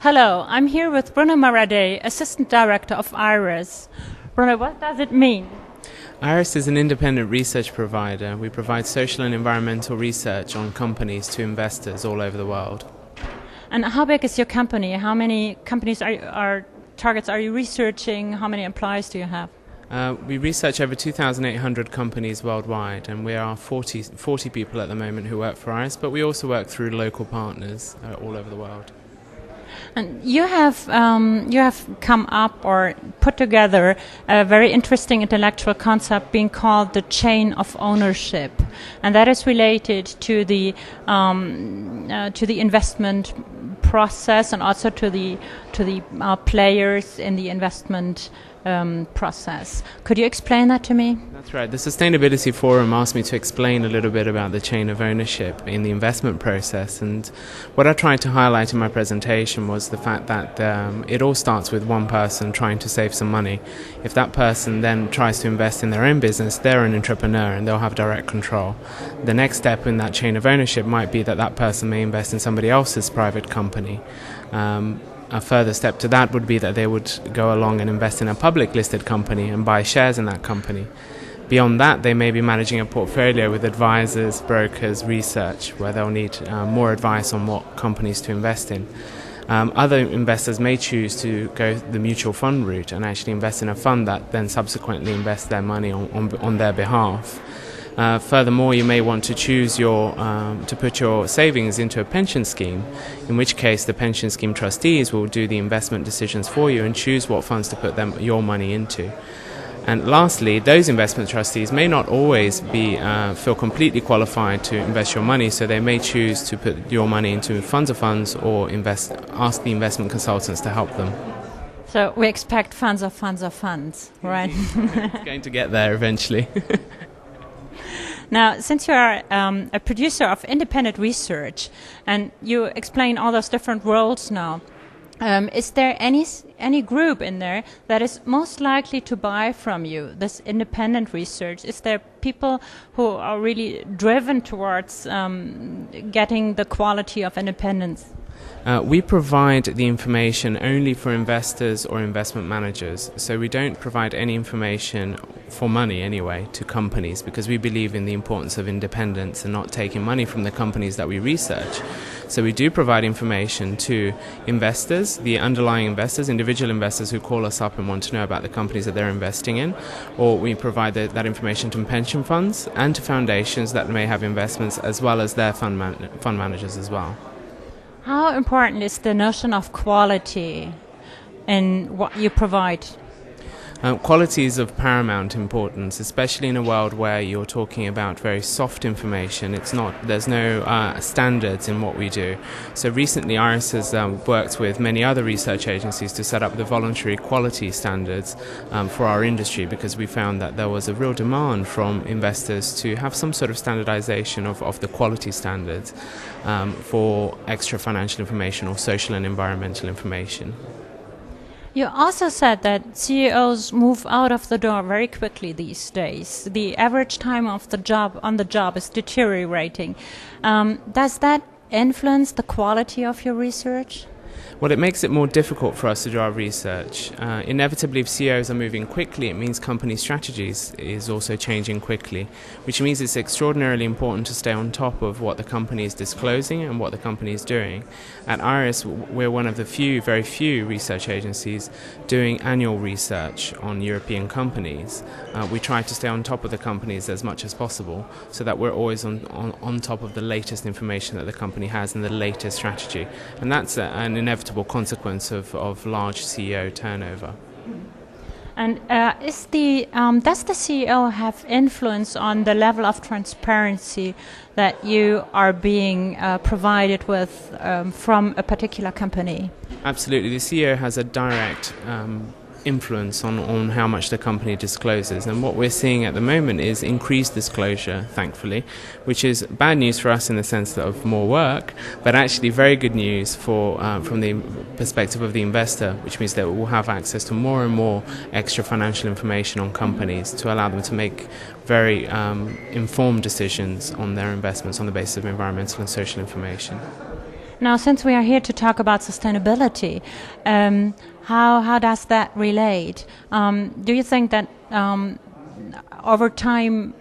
Hello, I'm here with Bruno Marade, Assistant Director of IRIS. Bruno, what does it mean? IRIS is an independent research provider. We provide social and environmental research on companies to investors all over the world. And how big is your company? How many companies targets are you researching? How many employees do you have? We research over 2,800 companies worldwide, and we are 40 people at the moment who work for IRIS, but we also work through local partners all over the world. And you have come up or put together a very interesting intellectual concept being called the chain of ownership, and that is related to the investment process and also to the players in the investment process. Could you explain that to me? That's right. The Sustainability Forum asked me to explain a little bit about the chain of ownership in the investment process, and what I tried to highlight in my presentation was the fact that it all starts with one person trying to save some money. If that person then tries to invest in their own business, they're an entrepreneur and they'll have direct control. The next step in that chain of ownership might be that that person may invest in somebody else's private company. A further step to that would be that they would go along and invest in a public listed company and buy shares in that company. Beyond that, they may be managing a portfolio with advisors, brokers, research, where they'll need more advice on what companies to invest in. Other investors may choose to go the mutual fund route and actually invest in a fund that then subsequently invests their money on their behalf. Furthermore, you may want to choose to put your savings into a pension scheme, in which case the pension scheme trustees will do the investment decisions for you and choose what funds to put your money into. And lastly, those investment trustees may not always feel completely qualified to invest your money, so they may choose to put your money into funds of funds or ask the investment consultants to help them. So we expect funds of funds of funds, right? It's going to get there eventually. Now, since you are a producer of independent research and you explain all those different roles now, is there any group in there that is most likely to buy from you this independent research? Is there people who are really driven towards getting the quality of independence? We provide the information only for investors or investment managers, so we don't provide any information for money anyway to companies, because we believe in the importance of independence and not taking money from the companies that we research. So we do provide information to investors, the underlying investors, individual investors who call us up and want to know about the companies that they're investing in, or we provide that information to pension funds and to foundations that may have investments, as well as their fund managers as well. How important is the notion of quality in what you provide? Quality is of paramount importance, especially in a world where you're talking about very soft information. There's no standards in what we do. So recently IRIS has worked with many other research agencies to set up the voluntary quality standards for our industry, because we found that there was a real demand from investors to have some sort of standardization of the quality standards for extra financial information or social and environmental information. You also said that CEOs move out of the door very quickly these days. The average time of on the job is deteriorating. Does that influence the quality of your research? Well, it makes it more difficult for us to do our research. Inevitably, if CEOs are moving quickly, it means company strategies is also changing quickly, which means it's extraordinarily important to stay on top of what the company is disclosing and what the company is doing. At IRIS, we're one of the very few research agencies doing annual research on European companies. We try to stay on top of the companies as much as possible, so that we're always on top of the latest information that the company has and the latest strategy. And that's an inevitable consequence of large CEO turnover. And does the CEO have influence on the level of transparency that you are being provided with from a particular company? Absolutely. The CEO has a direct influence on how much the company discloses, and what we're seeing at the moment is increased disclosure, thankfully, which is bad news for us in the sense of more work, but actually very good news from the perspective of the investor, which means that we'll have access to more and more extra financial information on companies to allow them to make very informed decisions on their investments on the basis of environmental and social information. Now, since we are here to talk about sustainability, how does that relate? Do you think that over time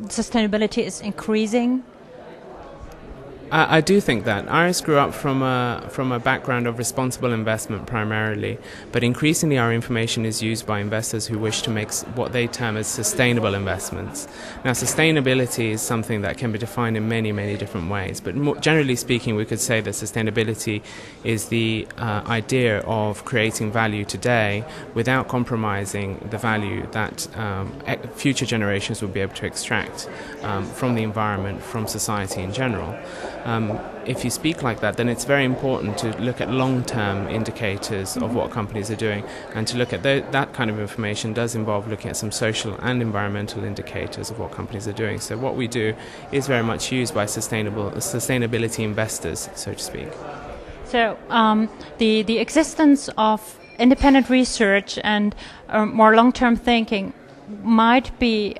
sustainability is increasing? I do think that. Iris grew up from a background of responsible investment primarily, but increasingly our information is used by investors who wish to make what they term as sustainable investments. Now, sustainability is something that can be defined in many, many different ways, but more generally speaking, we could say that sustainability is the idea of creating value today without compromising the value that future generations will be able to extract from the environment, from society in general. If you speak like that, then it's very important to look at long-term indicators of what companies are doing, and to look at that kind of information does involve looking at some social and environmental indicators of what companies are doing. So what we do is very much used by sustainability investors, so to speak. So the existence of independent research and more long-term thinking might be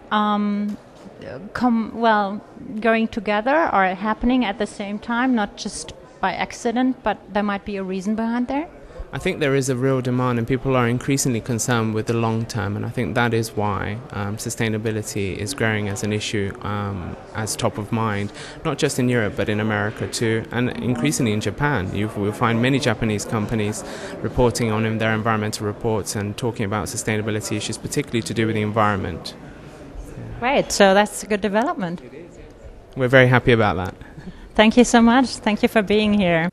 going together or happening at the same time, not just by accident, but there might be a reason behind there? I think there is a real demand, and people are increasingly concerned with the long term, and I think that is why sustainability is growing as an issue, as top of mind, not just in Europe but in America too, and increasingly in Japan. You will find many Japanese companies reporting on their environmental reports and talking about sustainability issues, particularly to do with the environment. Right, so that's a good development. We're very happy about that. Thank you so much. Thank you for being here.